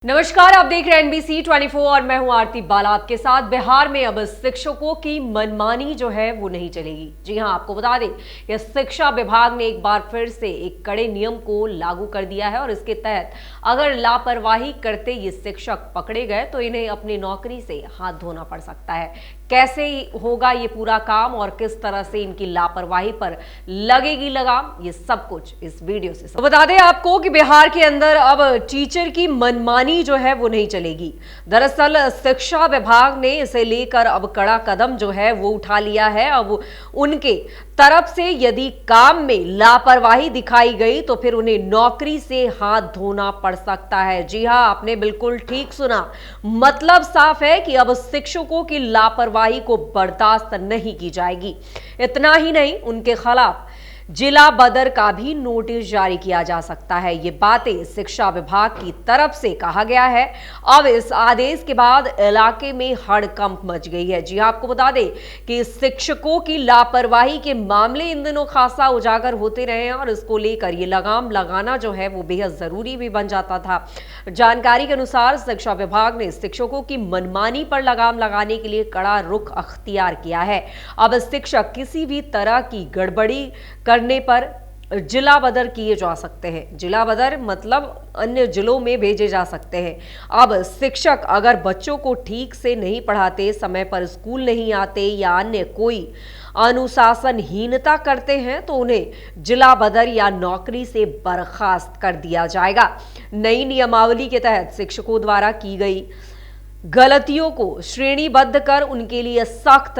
नमस्कार, आप देख रहे हैं NBC 24 और मैं हूं आरती बाला आपके साथ। बिहार में अब शिक्षकों की मनमानी जो है वो नहीं चलेगी। जी हां, आपको बता दें कि शिक्षा विभाग ने एक बार फिर से एक कड़े नियम को लागू कर दिया है और इसके तहत अगर लापरवाही करते ये शिक्षक पकड़े गए तो इन्हें अपनी नौकरी से हाथ धोना पड़ सकता है। कैसे होगा ये पूरा काम और किस तरह से इनकी लापरवाही पर लगेगी लगाम, ये सब कुछ इस वीडियो से तो बता दें आपको कि बिहार के अंदर अब टीचर की मनमानी जो है वो नहीं चलेगी। दरअसल शिक्षा विभाग ने इसे लेकर अब कड़ा कदम जो है वो उठा लिया है। अब उनके तरफ से यदि काम में लापरवाही दिखाई गई तो फिर उन्हें नौकरी से हाथ धोना पड़ सकता है। जी हां, आपने बिल्कुल ठीक सुना। मतलब साफ है कि अब शिक्षकों की लापरवाही को बर्दाश्त नहीं की जाएगी। इतना ही नहीं, उनके खिलाफ जिला बदर का भी नोटिस जारी किया जा सकता है। ये बातें शिक्षा विभाग की तरफ से कहा गया है। अब इस आदेश के बाद इलाके में हड़कंप मच गई है। जी आपको बता दें कि शिक्षकों की लापरवाही के मामले इन दिनों खासा उजागर होते रहे हैं और इसको लेकर ये लगाम लगाना जो है वो बेहद जरूरी भी बन जाता था। जानकारी के अनुसार शिक्षा विभाग ने शिक्षकों की मनमानी पर लगाम लगाने के लिए कड़ा रुख अख्तियार किया है। अब शिक्षक किसी भी तरह की गड़बड़ी करने पर जिला बदर किए जा सकते हैं। जिला बदर मतलब अन्य जिलों में भेजे जा सकते हैं। अब शिक्षक अगर बच्चों को ठीक से नहीं पढ़ाते, समय पर स्कूल नहीं आते या अन्य कोई अनुशासनहीनता करते हैं तो उन्हें जिला बदर या नौकरी से बर्खास्त कर दिया जाएगा। नई नियमावली के तहत शिक्षकों द्वारा की गई गलतियों को श्रेणीबद्ध कर उनके लिए सख्त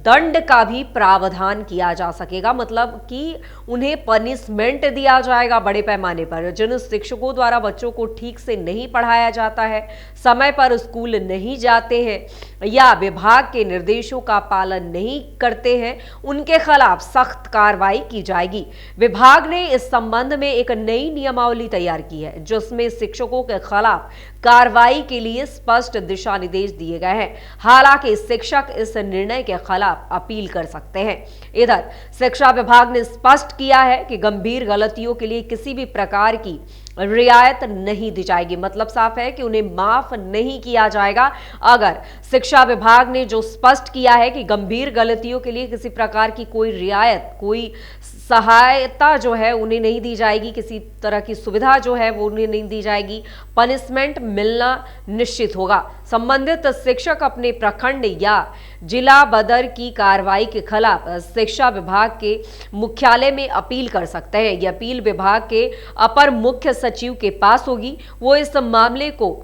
दंड का भी प्रावधान किया जा सकेगा। मतलब कि उन्हें पनिशमेंट दिया जाएगा बड़े पैमाने पर। जिन शिक्षकों द्वारा बच्चों को ठीक से नहीं पढ़ाया जाता है, समय पर स्कूल नहीं जाते हैं या विभाग के निर्देशों का पालन नहीं करते हैं, उनके खिलाफ सख्त कार्रवाई की जाएगी। विभाग ने इस संबंध में एक नई नियमावली तैयार की है जिसमें शिक्षकों के खिलाफ कार्रवाई के लिए स्पष्ट दिशा निर्देश दिए गए हैं। हालांकि शिक्षक इस निर्णय के खिलाफ अपील कर सकते हैं। इधर शिक्षा विभाग ने स्पष्ट किया है कि गंभीर गलतियों के लिए किसी भी प्रकार की रियायत नहीं दी जाएगी। मतलब साफ है कि उन्हें माफ नहीं किया जाएगा। अगर शिक्षा विभाग ने जो स्पष्ट किया है कि गंभीर गलतियों के लिए किसी प्रकार की कोई रियायत, कोई सहायता जो है उन्हें नहीं दी जाएगी, किसी तरह की सुविधा जो है वो उन्हें नहीं दी जाएगी, पनिशमेंट मिलना निश्चित होगा। संबंधित शिक्षक अपने प्रखंड या जिला बदर की कार्रवाई के खिलाफ शिक्षा विभाग के मुख्यालय में अपील कर सकते हैं। यह अपील विभाग के अपर मुख्य सचिव के पास होगी। वो इस मामले को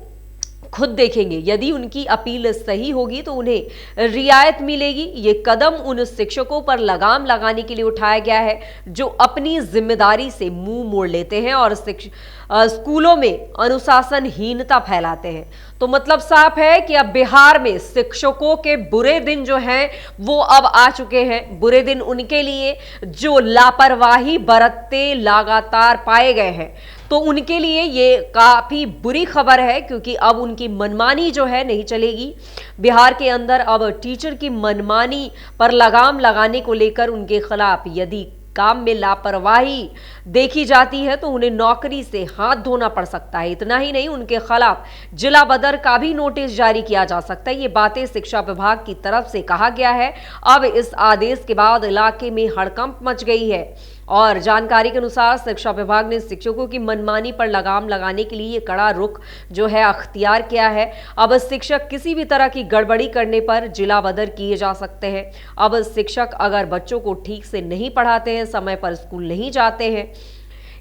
खुद देखेंगे। यदि उनकी अपील सही होगी तो उन्हें रियायत मिलेगी। ये कदम उन शिक्षकों पर लगाम लगाने के लिए उठाया गया है जो अपनी जिम्मेदारी से मुंह मोड़ लेते हैं और स्कूलों में अनुशासनहीनता फैलाते हैं। तो मतलब साफ है कि अब बिहार में शिक्षकों के बुरे दिन जो हैं वो अब आ चुके हैं। बुरे दिन उनके लिए जो लापरवाही बरतते लगातार पाए गए हैं, तो उनके लिए ये काफी बुरी खबर है क्योंकि अब उनकी मनमानी जो है नहीं चलेगी। बिहार के अंदर अब टीचर की मनमानी पर लगाम लगाने को लेकर उनके खिलाफ यदि काम में लापरवाही देखी जाती है तो उन्हें नौकरी से हाथ धोना पड़ सकता है। इतना ही नहीं, उनके खिलाफ जिला बदर का भी नोटिस जारी किया जा सकता है। ये बातें शिक्षा विभाग की तरफ से कहा गया है। अब इस आदेश के बाद इलाके में हड़कंप मच गई है और जानकारी के अनुसार शिक्षा विभाग ने शिक्षकों की मनमानी पर लगाम लगाने के लिए कड़ा रुख जो है अख्तियार किया है। अब शिक्षक किसी भी तरह की गड़बड़ी करने पर जिला बदर किए जा सकते हैं। अब शिक्षक अगर बच्चों को ठीक से नहीं पढ़ाते हैं, समय पर स्कूल नहीं जाते हैं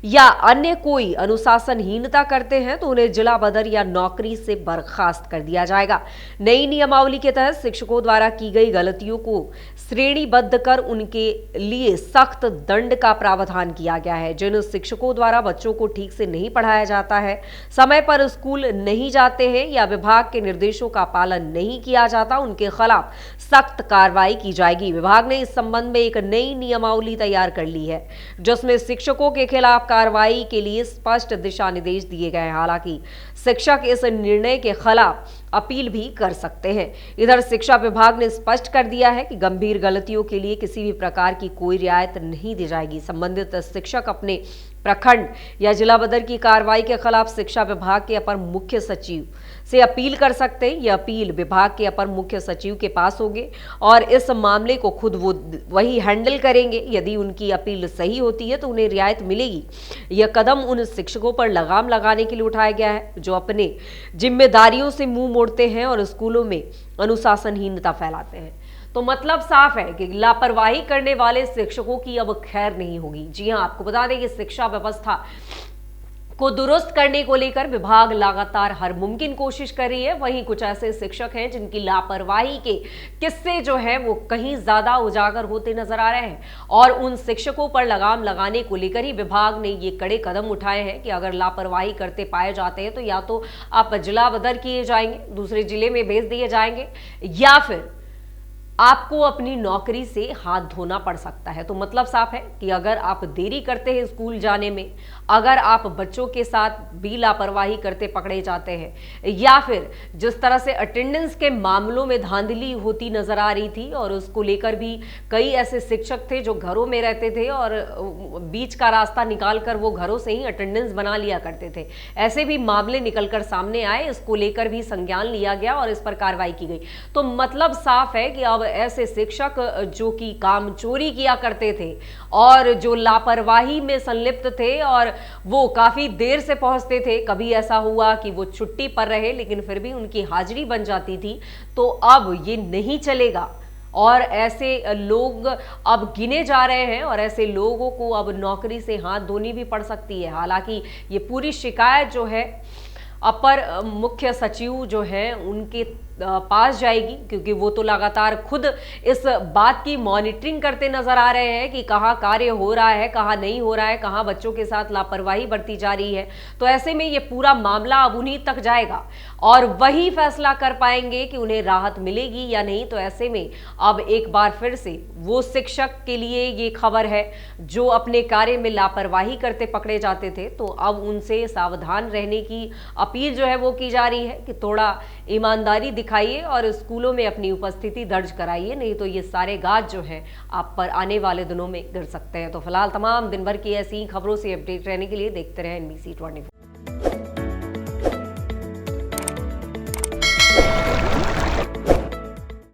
या अन्य कोई अनुशासनहीनता करते हैं तो उन्हें जिला बदर या नौकरी से बर्खास्त कर दिया जाएगा। नई नियमावली के तहत शिक्षकों द्वारा की गई गलतियों को श्रेणीबद्ध कर उनके लिए सख्त दंड का प्रावधान किया गया है। जिन शिक्षकों द्वारा बच्चों को ठीक से नहीं पढ़ाया जाता है, समय पर स्कूल नहीं जाते हैं या विभाग के निर्देशों का पालन नहीं किया जाता, उनके खिलाफ सख्त कार्रवाई की जाएगी। विभाग ने इस संबंध में एक नई नियमावली तैयार कर ली है जिसमें शिक्षकों के खिलाफ कार्रवाई के लिए स्पष्ट दिशा निर्देश दिए गए हैं। हालांकि शिक्षक इस निर्णय के खिलाफ अपील भी कर सकते हैं। इधर शिक्षा विभाग ने स्पष्ट कर दिया है कि गंभीर गलतियों के लिए किसी भी प्रकार की कोई रियायत नहीं दी जाएगी। संबंधित शिक्षक अपने प्रखंड या जिला बदर की कार्रवाई के खिलाफ शिक्षा विभाग के अपर मुख्य सचिव से अपील कर सकते हैं। यह अपील विभाग के अपर मुख्य सचिव के पास होगी और इस मामले को खुद वो वही हैंडल करेंगे। यदि उनकी अपील सही होती है तो उन्हें रियायत मिलेगी। यह कदम उन शिक्षकों पर लगाम लगाने के लिए उठाया गया है जो अपने जिम्मेदारियों से मुंह मोड़ते हैं और स्कूलों में अनुशासनहीनता फैलाते हैं। तो मतलब साफ है कि लापरवाही करने वाले शिक्षकों की अब खैर नहीं होगी। जी हां, आपको बता दें कि शिक्षा व्यवस्था को दुरुस्त करने को लेकर विभाग लगातार हर मुमकिन कोशिश कर रही है। वहीं कुछ ऐसे शिक्षक हैं जिनकी लापरवाही के किस्से जो है वो कहीं ज्यादा उजागर होते नजर आ रहे हैं और उन शिक्षकों पर लगाम लगाने को लेकर ही विभाग ने ये कड़े कदम उठाए हैं कि अगर लापरवाही करते पाए जाते हैं तो या तो आप जिला बदर किए जाएंगे, दूसरे जिले में भेज दिए जाएंगे, या फिर आपको अपनी नौकरी से हाथ धोना पड़ सकता है। तो मतलब साफ है कि अगर आप देरी करते हैं स्कूल जाने में, अगर आप बच्चों के साथ भी लापरवाही करते पकड़े जाते हैं, या फिर जिस तरह से अटेंडेंस के मामलों में धांधली होती नजर आ रही थी और उसको लेकर भी कई ऐसे शिक्षक थे जो घरों में रहते थे और बीच का रास्ता निकालकर वो घरों से ही अटेंडेंस बना लिया करते थे, ऐसे भी मामले निकलकर सामने आए। इसको लेकर भी संज्ञान लिया गया और इस पर कार्रवाई की गई। तो मतलब साफ है कि अब ऐसे शिक्षक जो कि काम चोरी किया करते थे और जो लापरवाही में संलिप्त थे और वो काफी देर से पहुंचते थे, कभी ऐसा हुआ कि वो छुट्टी पर रहे लेकिन फिर भी उनकी हाजिरी बन जाती थी, तो अब ये नहीं चलेगा और ऐसे लोग अब गिने जा रहे हैं और ऐसे लोगों को अब नौकरी से हाथ धोनी भी पड़ सकती है। हालांकि ये पूरी शिकायत जो है अपर मुख्य सचिव जो है उनके पास जाएगी, क्योंकि वो तो लगातार खुद इस बात की मॉनिटरिंग करते नजर आ रहे हैं कि कहाँ कार्य हो रहा है, कहाँ नहीं हो रहा है, कहाँ बच्चों के साथ लापरवाही बरती जा रही है। तो ऐसे में ये पूरा मामला अब उन्हीं तक जाएगा और वही फैसला कर पाएंगे कि उन्हें राहत मिलेगी या नहीं। तो ऐसे में अब एक बार फिर से वो शिक्षक के लिए ये खबर है जो अपने कार्य में लापरवाही करते पकड़े जाते थे, तो अब उनसे सावधान रहने की अपील जो है वो की जा रही है कि थोड़ा ईमानदारी दिखाइए और स्कूलों में अपनी उपस्थिति दर्ज कराइए, नहीं तो ये सारे गाज जो है आप पर आने वाले दिनों में गिर सकते हैं। तो फिलहाल तमाम दिन भर की ऐसी खबरों से अपडेट रहने के लिए देखते रहें NBC 24।